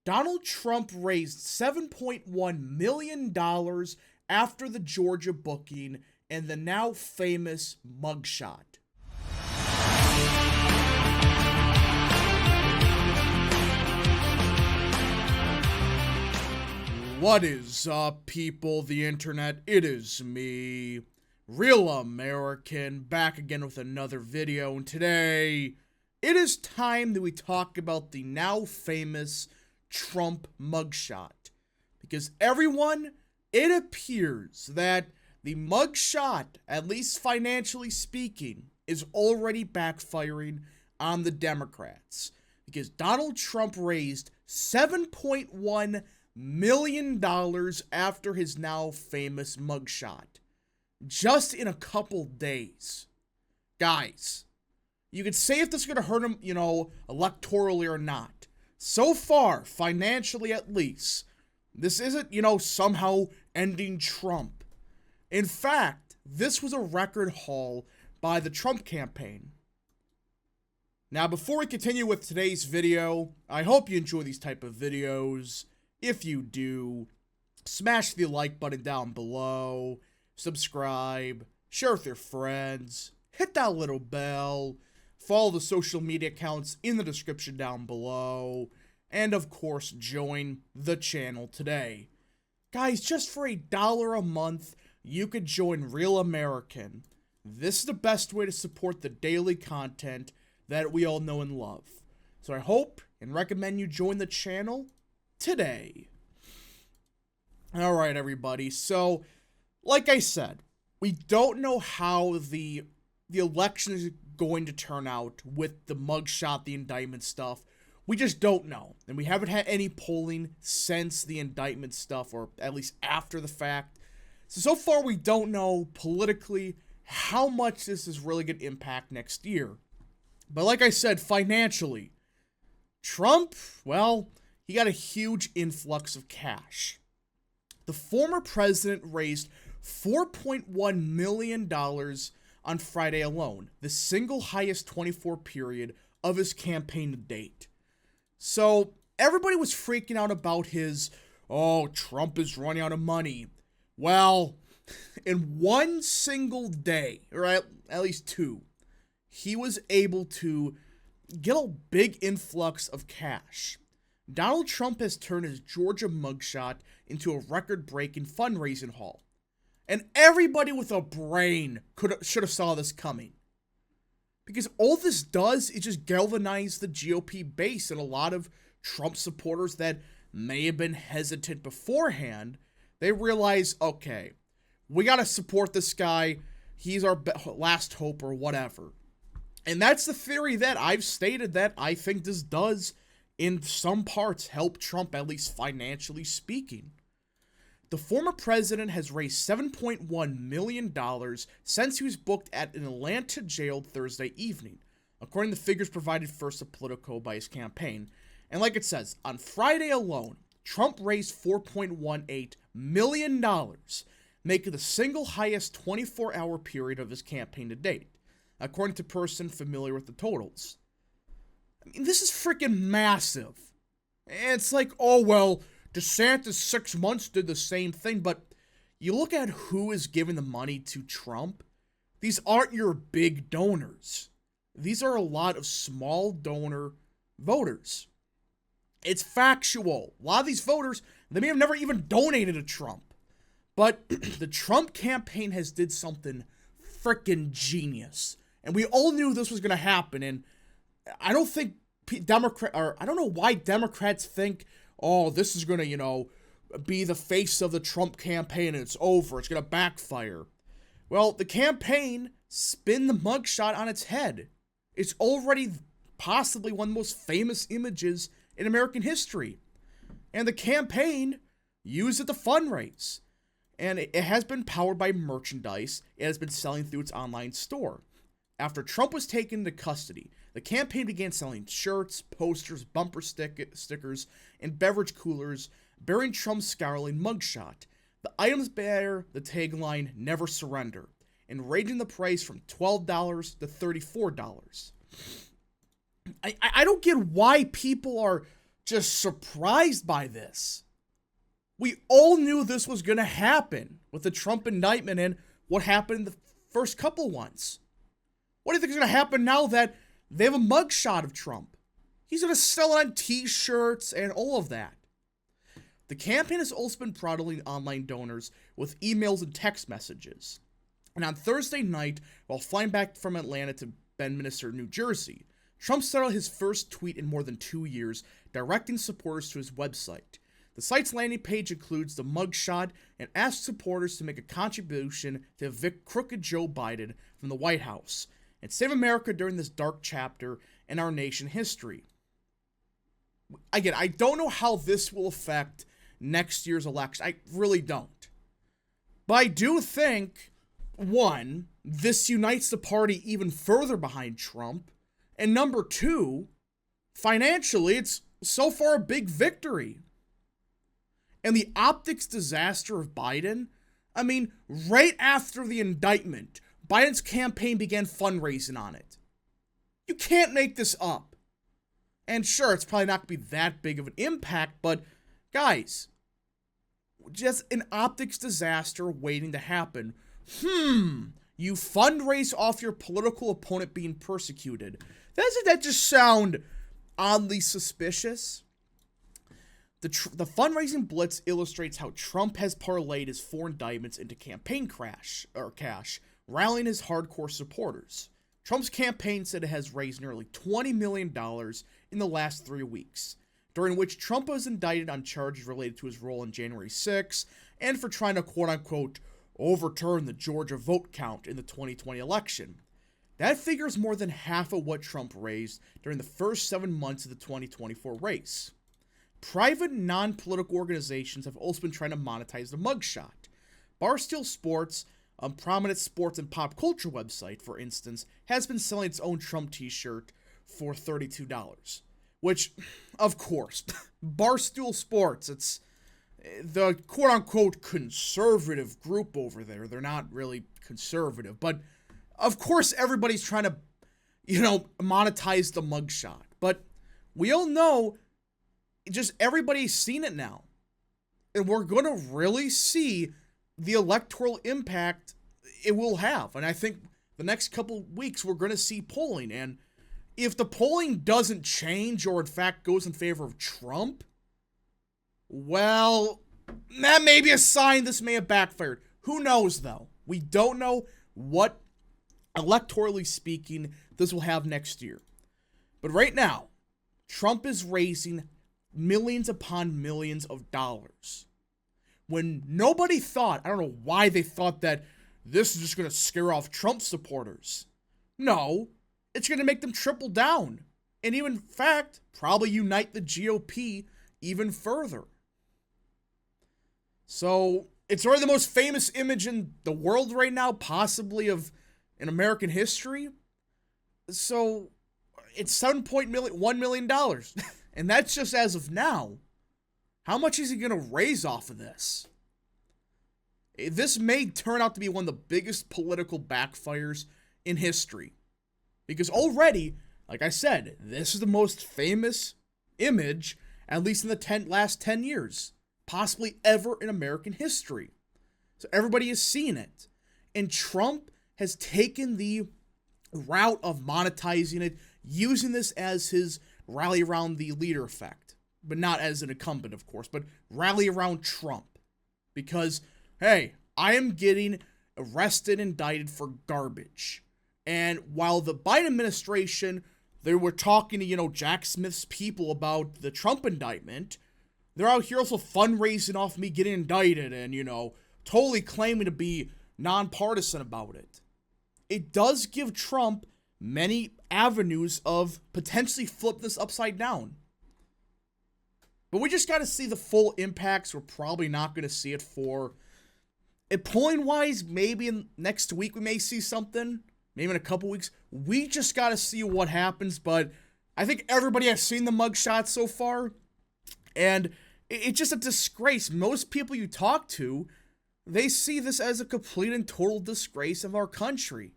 Donald Trump raised $7.1 million after the Georgia booking and the now famous mugshot. What is up, people of the internet? It is me, Real American, back again with another video, and today it is time that we talk about the now famous Trump mugshot. Because everyone, it appears that the mugshot, at least financially speaking, is already backfiring on the Democrats. Because Donald Trump raised $7.1 million after his now famous mugshot. Just in a couple days. Guys, you could say if this is going to hurt him, electorally or not. So far, financially at least, this isn't, somehow ending Trump. In fact, this was a record haul by the Trump campaign. Now, before we continue with today's video, I hope you enjoy these type of videos. If you do, smash the like button down below, subscribe, share with your friends, hit that little bell, follow the social media accounts in the description down below, and of course, join the channel today. Guys, just for $1 a month, you could join Real American. This is the best way to support the daily content that we all know and love. So I hope and recommend you join the channel today. Alright, everybody, so like I said, we don't know how the election is going to turn out with the mugshot, the indictment stuff. We just don't know. And we haven't had any polling since the indictment stuff, or at least after the fact. So far we don't know politically how much this is really going to impact next year. But like I said, financially, Trump, well, he got a huge influx of cash. The former president raised $4.1 million on Friday alone, the single highest 24 period of his campaign to date. So everybody was freaking out about his, Trump is running out of money. Well, in one single day, or at least two, he was able to get a big influx of cash. Donald Trump has turned his Georgia mugshot into a record-breaking fundraising haul. And everybody with a brain should have saw this coming. Because all this does is just galvanize the GOP base, and a lot of Trump supporters that may have been hesitant beforehand, they realize, okay, we got to support this guy. He's our last hope or whatever. And that's the theory that I've stated, that I think this does, in some parts, help Trump, at least financially speaking. The former president has raised $7.1 million since he was booked at an Atlanta jail Thursday evening, according to figures provided first to Politico by his campaign. And like it says, on Friday alone, Trump raised $4.18 million, making the single highest 24-hour period of his campaign to date, according to a person familiar with the totals. I mean, this is freaking massive. It's like, DeSantis 6 months did the same thing, but you look at who is giving the money to Trump, these aren't your big donors. These are a lot of small donor voters. It's factual. A lot of these voters, they may have never even donated to Trump. But the Trump campaign has did something freaking genius. And we all knew this was going to happen, and I don't think I don't know why Democrats think, this is going to, be the face of the Trump campaign and it's over. It's going to backfire. Well, the campaign spin the mugshot on its head. It's already possibly one of the most famous images in American history. And the campaign used it to fundraise. And it has been powered by merchandise it has been selling through its online store. After Trump was taken into custody, the campaign began selling shirts, posters, bumper stickers, and beverage coolers bearing Trump's scowling mugshot. The items bear the tagline, "Never Surrender," and ranging the price from $12 to $34. I don't get why people are just surprised by this. We all knew this was going to happen with the Trump indictment and what happened in the first couple ones. What do you think is going to happen now that they have a mugshot of Trump? He's going to sell it on t-shirts and all of that. The campaign has also been prodding online donors with emails and text messages. And on Thursday night, while flying back from Atlanta to Bedminster, New Jersey, Trump sent out his first tweet in more than 2 years, directing supporters to his website. The site's landing page includes the mugshot and asks supporters to make a contribution to evict crooked Joe Biden from the White House and save America during this dark chapter in our nation history. Again, I don't know how this will affect next year's election. I really don't. But I do think, one, this unites the party even further behind Trump. And number two, financially, it's so far a big victory. And the optics disaster of Biden, I mean, right after the indictment, Biden's campaign began fundraising on it. You can't make this up. And sure, it's probably not going to be that big of an impact, but guys, just an optics disaster waiting to happen. You fundraise off your political opponent being persecuted. Doesn't that just sound oddly suspicious? The fundraising blitz illustrates how Trump has parlayed his 4 indictments into campaign cash, rallying his hardcore supporters. Trump's campaign said it has raised nearly $20 million in the last 3 weeks, during which Trump was indicted on charges related to his role on January 6th and for trying to quote-unquote overturn the Georgia vote count in the 2020 election. That figure is more than half of what Trump raised during the first 7 months of the 2024 race. Private, non-political organizations have also been trying to monetize the mugshot. Barstool Sports, a prominent sports and pop culture website, for instance, has been selling its own Trump t-shirt for $32. Which, of course, Barstool Sports, it's the quote-unquote conservative group over there. They're not really conservative, but of course everybody's trying to, monetize the mugshot. But we all know, just everybody's seen it now. And we're going to really see the electoral impact it will have. And I think the next couple weeks we're going to see polling. And if the polling doesn't change or in fact goes in favor of Trump, well, that may be a sign this may have backfired. Who knows, though? We don't know what, electorally speaking, this will have next year. But right now, Trump is raising millions upon millions of dollars. When nobody thought, I don't know why they thought that this is just going to scare off Trump supporters. No, it's going to make them triple down. And even, in fact, probably unite the GOP even further. So, it's already the most famous image in the world right now, possibly in American history. So, it's $1 million. And that's just as of now. How much is he going to raise off of this? This may turn out to be one of the biggest political backfires in history. Because already, like I said, this is the most famous image, at least in the last 10 years, possibly ever in American history. So everybody has seen it. And Trump has taken the route of monetizing it, using this as his rally around the leader effect. But not as an incumbent, of course, but rally around Trump. Because, hey, I am getting arrested, indicted for garbage. And while the Biden administration, they were talking to, Jack Smith's people about the Trump indictment, they're out here also fundraising off me getting indicted and, totally claiming to be nonpartisan about it. It does give Trump many avenues of potentially flip this upside down. But we just got to see the full impacts. We're probably not going to see it for... polling-wise, maybe in next week we may see something. Maybe in a couple weeks. We just got to see what happens. But I think everybody has seen the mugshot so far. And it's just a disgrace. Most people you talk to, they see this as a complete and total disgrace of our country.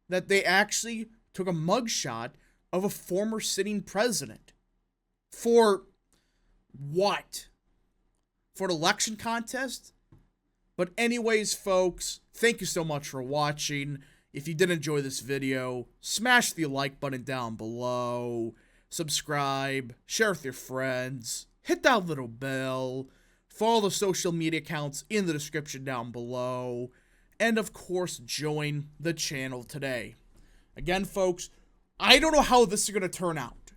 That they actually took a mugshot of a former sitting president. For What? For an election contest? But anyways, folks, thank you so much for watching. If you did enjoy this video, smash the like button down below, subscribe, share with your friends, hit that little bell, follow the social media accounts in the description down below, and of course, join the channel today. Again, folks, I don't know how this is going to turn out,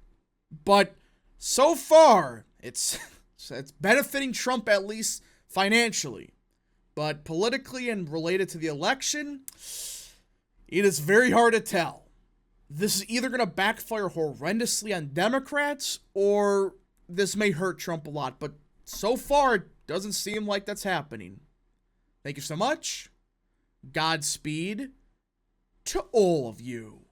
but so far, it's benefiting Trump, at least financially. But politically and related to the election, it is very hard to tell. This is either going to backfire horrendously on Democrats, or this may hurt Trump a lot. But so far, it doesn't seem like that's happening. Thank you so much. Godspeed to all of you.